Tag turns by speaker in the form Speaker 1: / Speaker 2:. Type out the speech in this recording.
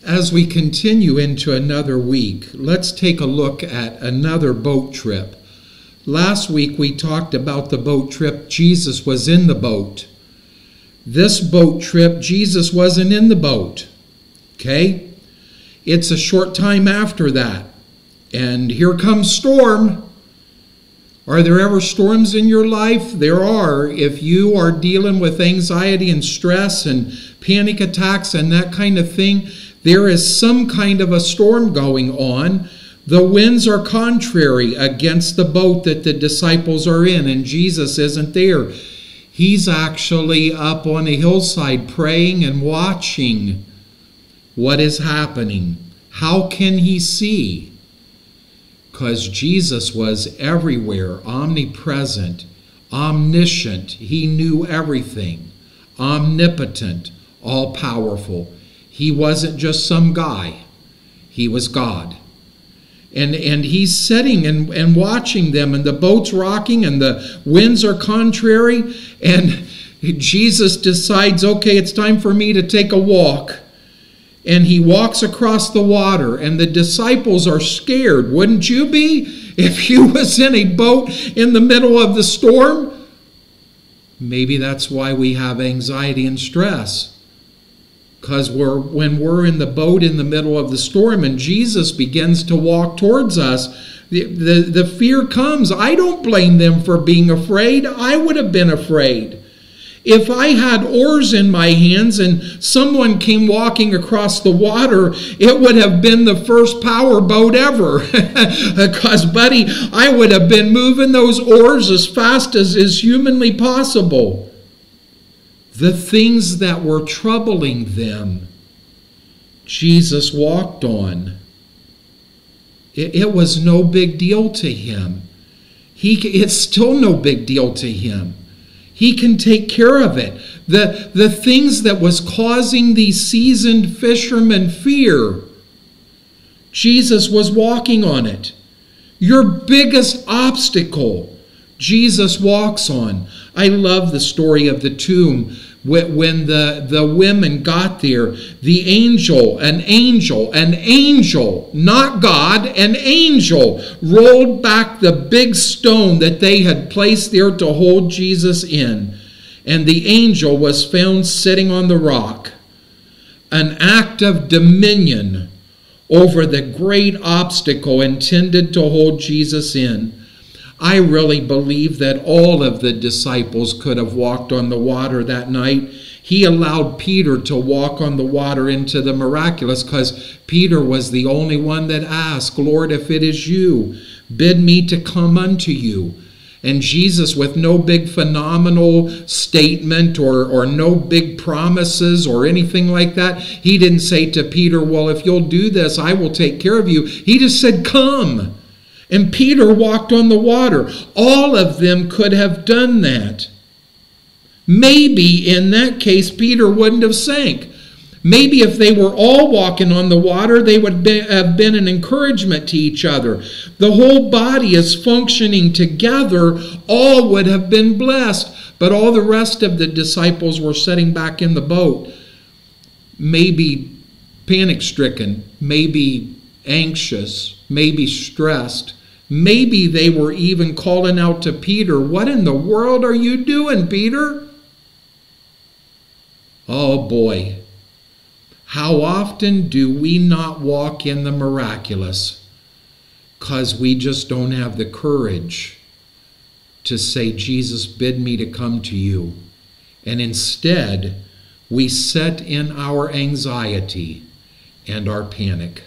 Speaker 1: As we continue into another week, let's take a look at another boat trip. Last week we talked about the boat trip. Jesus was in the boat. This boat trip, Jesus wasn't in the boat. Okay? It's a short time after that. And here comes storm. Are there ever storms in your life? There are. If you are dealing with anxiety and stress and panic attacks and that kind of thing, there is some kind of a storm going on. The winds are contrary against the boat that the disciples are in, and Jesus isn't there. He's actually up on a hillside praying and watching what is happening. How can he see? Because Jesus was everywhere, omnipresent, omniscient. He knew everything, omnipotent, all-powerful. He wasn't just some guy. He was God. And he's sitting and watching them, and the boat's rocking, and the winds are contrary, and Jesus decides, okay, it's time for me to take a walk. And he walks across the water, and the disciples are scared. Wouldn't you be if you was in a boat in the middle of the storm? Maybe that's why we have anxiety and stress. Because when we're in the boat in the middle of the storm and Jesus begins to walk towards us, the fear comes. I don't blame them for being afraid. I would have been afraid. If I had oars in my hands and someone came walking across the water, it would have been the first power boat ever. Because, buddy, I would have been moving those oars as fast as is humanly possible. The things that were troubling them, Jesus walked on. It was no big deal to him. It's still no big deal to him. He can take care of it. The things that was causing these seasoned fishermen fear, Jesus was walking on it. Your biggest obstacle, Jesus walks on. I love the story of the tomb. When the women got there, the angel, not God, an angel, rolled back the big stone that they had placed there to hold Jesus in. And the angel was found sitting on the rock. An act of dominion over the great obstacle intended to hold Jesus in. I really believe that all of the disciples could have walked on the water that night. He allowed Peter to walk on the water into the miraculous because Peter was the only one that asked, Lord, if it is you, bid me to come unto you. And Jesus, with no big phenomenal statement or no big promises or anything like that, he didn't say to Peter, well, if you'll do this, I will take care of you. He just said, come. And Peter walked on the water. All of them could have done that. Maybe in that case, Peter wouldn't have sank. Maybe if they were all walking on the water, they would have been an encouragement to each other. The whole body is functioning together. All would have been blessed. But all the rest of the disciples were sitting back in the boat, maybe panic-stricken, maybe anxious, maybe stressed. Maybe they were even calling out to Peter, what in the world are you doing, Peter? Oh boy, how often do we not walk in the miraculous because we just don't have the courage to say, Jesus, bid me to come to you. And instead, we sit in our anxiety and our panic.